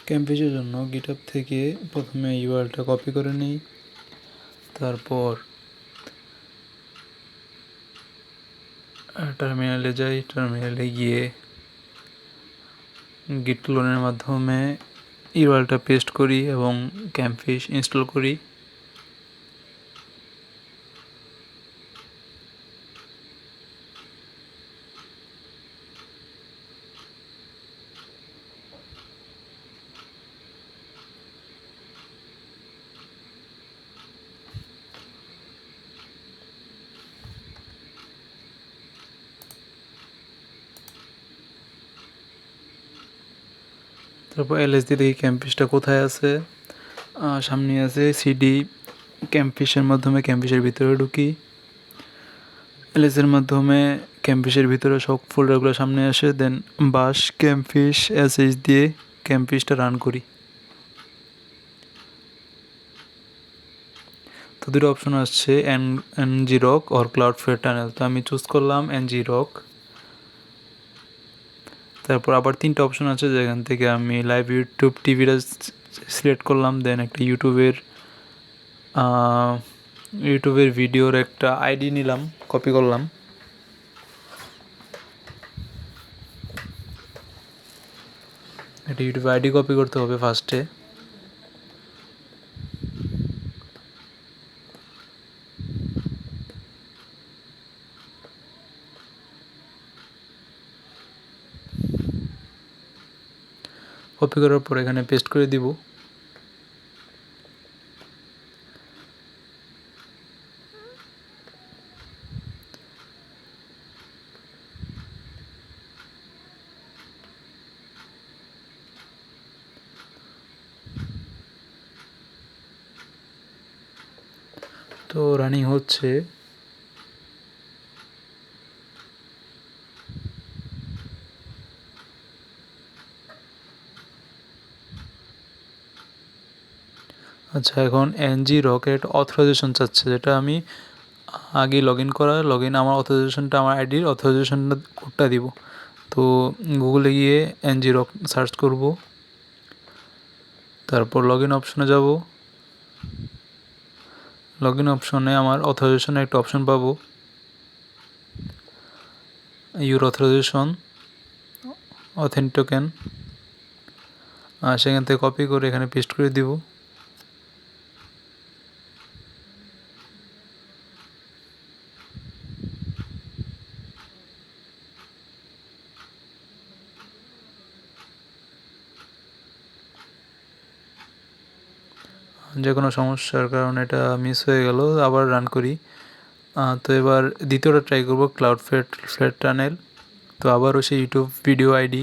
ক্যাম্পেজের জন্য গিটহাব থেকে প্রথমে ইউআরএলটা কপি করে নিই, তারপর টার্মিনালে যাই, টার্মিনালে গিয়ে গিট ক্লোনের মাধ্যমে ইউআরএলটা পেস্ট করি এবং ক্যাম্পফিশ ইনস্টল করি। তারপর এলএস দিয়ে দেখি ক্যাম্পফিশটা কোথায় আছে। সামনে আছে সিডি, ক্যাম্পফিশের মাধ্যমে ক্যাম্পফিশের ভিতরে ঢুকি। এলএসের মাধ্যমে ক্যাম্পফিশের ভিতরে সব ফোল্ডারগুলো সামনে আসে, দেন বাশ ক্যাম্পফিশ এসএইচ দিয়ে ক্যাম্পফিশটা রান করি। তো দুটো অপশন আসছে, ngrok আর ক্লাউডফ্লেয়ার টানেল। তো আমি চুজ করলাম ngrok। তারপর আবার তিনটা অপশন আছে, যেখান থেকে আমি লাইভ ইউটিউব টিভিটা সিলেক্ট করলাম, দেন একটা ইউটিউবের ভিডিওর একটা আইডি নিলাম, কপি করলাম। একটা ইউটিউব আইডি কপি করতে হবে ফার্স্টে। কপি করার পর এখানে পেস্ট করে দিব। তো রানিং হচ্ছে। আচ্ছা, এখন ngrok একটা অথরাইজেশন চাচ্ছে, যেটা আমি আগে লগ ইন আমার অথরাইজেশনটা, আমার আইডির অথরাইজেশন কোডটা দিব। তো গুগলে গিয়ে ngrok সার্চ করব, তারপর লগ ইন অপশনে যাব। লগ ইন অপশনে আমার অথরাইজেশনের একটা অপশন পাবো, ইউর অথরাইজেশন অথেন্টিকেশন। সেখান থেকে কপি করে এখানে পেস্ট করে দিব। যে কোনো সমস্যার কারণে এটা মিস হয়ে গেল, আবার রান করি। তো এবার দ্বিতীয়টা ট্রাই করব, ক্লাউডফ্লেয়ার টানেল। তো আবারও সেই ইউটিউব ভিডিও আইডি,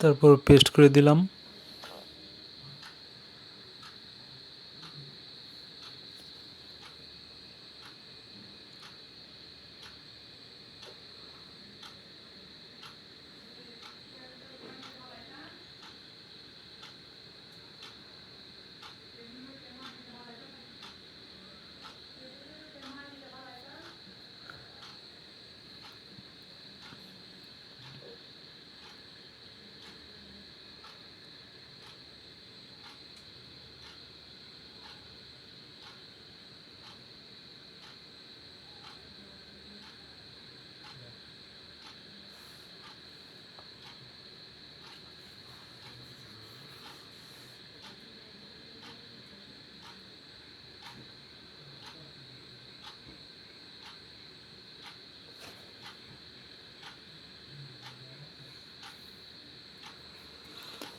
তারপর পেস্ট করে দিলাম।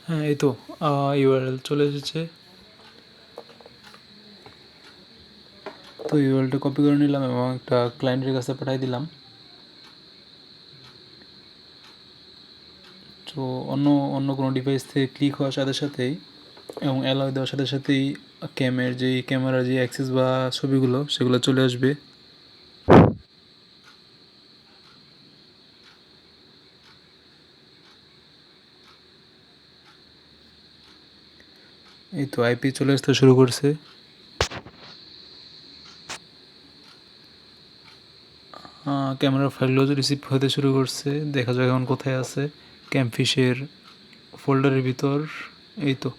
হ্যাঁ, এই তো ইউআরএল চলে এসেছে। তো ইউআরএলটা কপি করে নিলাম এবং একটা ক্লায়েন্টের কাছে পাঠিয়ে দিলাম। তো অন্য অন্য কোনো ডিভাইস থেকে ক্লিক হওয়ার সাথে সাথেই এবং অ্যালাউ দেওয়ার সাথে সাথেই ক্যামেরার যে অ্যাক্সেস বা ছবিগুলো সেগুলো চলে আসবে। এই তো আইপি চলে আসতে শুরু করছে। ক্যামেরার ফাইলগুলো রিসিভ হতে শুরু করছে। দেখা যাক এখন কোথায় আছে। ক্যাম্পফিশের ফোল্ডারের ভিতর। এই তো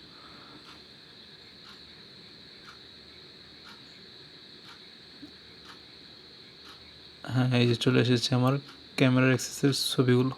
হ্যাঁ, এই যে চলে এসেছে আমার ক্যামেরার অ্যাক্সেসের ছবিগুলো।